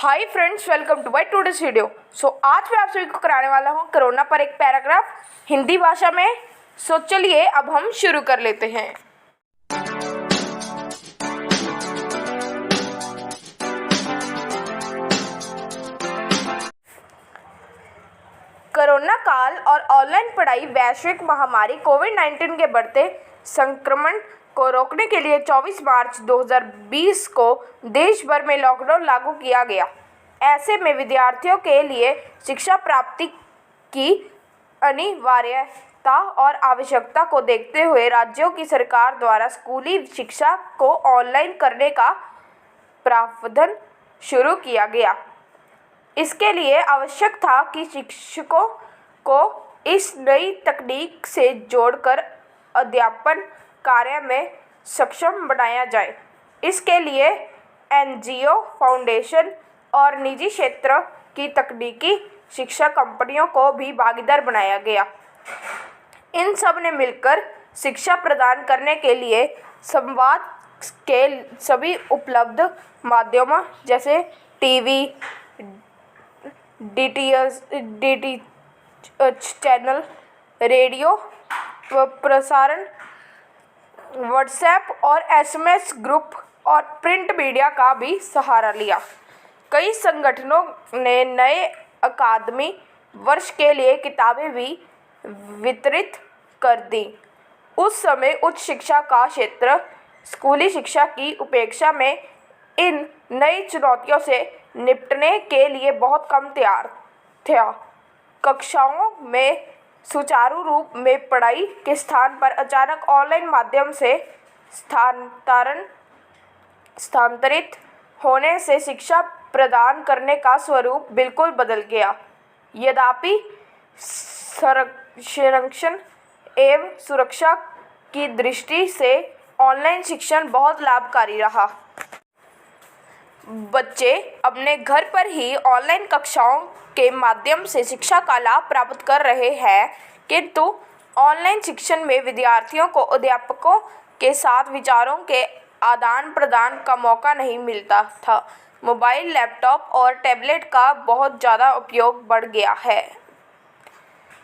Hi friends, welcome to my today's video. आज मैं आप सभी को कराने वाला हूँ कोरोना पर एक पैराग्राफ हिंदी भाषा में। चलिए अब हम शुरू कर लेते हैं। कोरोना काल और ऑनलाइन पढ़ाई वैश्विक महामारी कोविड-19 के बढ़ते संक्रमण को रोकने के लिए 24 मार्च 2020 को देश भर में लॉकडाउन लागू किया गया। ऐसे में विद्यार्थियों के लिए शिक्षा प्राप्ति की अनिवार्यता और आवश्यकता को देखते हुए राज्यों की सरकार द्वारा स्कूली शिक्षा को ऑनलाइन करने का प्रावधान शुरू किया गया। इसके लिए आवश्यक था कि शिक्षकों को इस नई तकनीक से जोड़कर अध्यापन कार्य में सक्षम बनाया जाए। इसके लिए एनजीओ, फाउंडेशन और निजी क्षेत्र की तकनीकी शिक्षा कंपनियों को भी भागीदार बनाया गया। इन सब ने मिलकर शिक्षा प्रदान करने के लिए संवाद के सभी उपलब्ध माध्यमों जैसे टीवी, डीटीएच चैनल, रेडियो प्रसारण, व्हाट्सएप और एसएमएस ग्रुप और प्रिंट मीडिया का भी सहारा लिया। कई संगठनों ने नए अकादमी वर्ष के लिए किताबें भी वितरित कर दी। उस समय उच्च शिक्षा का क्षेत्र स्कूली शिक्षा की उपेक्षा में इन नई चुनौतियों से निपटने के लिए बहुत कम तैयार था। कक्षाओं में सुचारू रूप में पढ़ाई के स्थान पर अचानक ऑनलाइन माध्यम से स्थानांतरित होने से शिक्षा प्रदान करने का स्वरूप बिल्कुल बदल गया। यद्यपि संरक्षण एवं सुरक्षा की दृष्टि से ऑनलाइन शिक्षण बहुत लाभकारी रहा। बच्चे अपने घर पर ही ऑनलाइन कक्षाओं के माध्यम से शिक्षा का लाभ प्राप्त कर रहे हैं, किंतु ऑनलाइन शिक्षण में विद्यार्थियों को अध्यापकों के साथ विचारों के आदान प्रदान का मौका नहीं मिलता था। मोबाइल, लैपटॉप और टैबलेट का बहुत ज़्यादा उपयोग बढ़ गया है,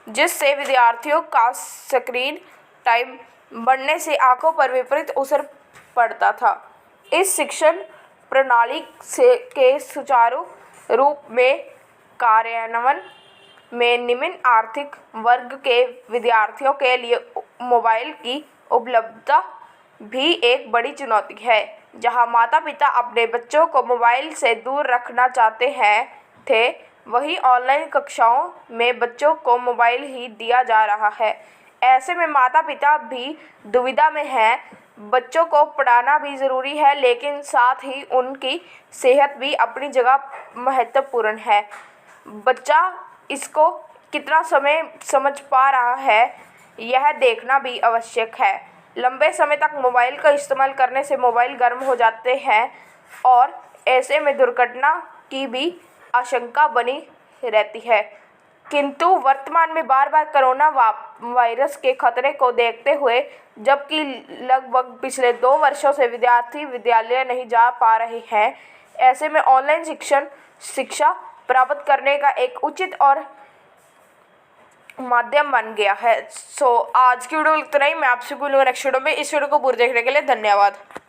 जिससे विद्यार्थियों का स्क्रीन टाइम बढ़ने से आंखों पर विपरीत असर पड़ता था। इस शिक्षण प्रणाली के सुचारू रूप में कार्यान्वयन में निम्न आर्थिक वर्ग के विद्यार्थियों के लिए मोबाइल की उपलब्धता भी एक बड़ी चुनौती है। जहां माता-पिता अपने बच्चों को मोबाइल से दूर रखना चाहते थे, वहीं ऑनलाइन कक्षाओं में बच्चों को मोबाइल ही दिया जा रहा है। ऐसे में माता-पिता भी दुविधा में हैं। बच्चों को पढ़ाना भी ज़रूरी है, लेकिन साथ ही उनकी सेहत भी अपनी जगह महत्वपूर्ण है। बच्चा इसको कितना समय समझ पा रहा है, यह देखना भी आवश्यक है। लंबे समय तक मोबाइल का इस्तेमाल करने से मोबाइल गर्म हो जाते हैं और ऐसे में दुर्घटना की भी आशंका बनी रहती है। किंतु वर्तमान में बार-बार कोरोना वायरस के खतरे को देखते हुए, जबकि लगभग पिछले 2 वर्षों से विद्यार्थी विद्यालय नहीं जा पा रहे हैं, ऐसे में ऑनलाइन शिक्षा प्राप्त करने का एक उचित और माध्यम बन गया है। आज की वीडियो इतना ही। मैं आपसे बोलूँगा नेक्स्ट वीडियो में। इस वीडियो को पूरी देखने के लिए धन्यवाद।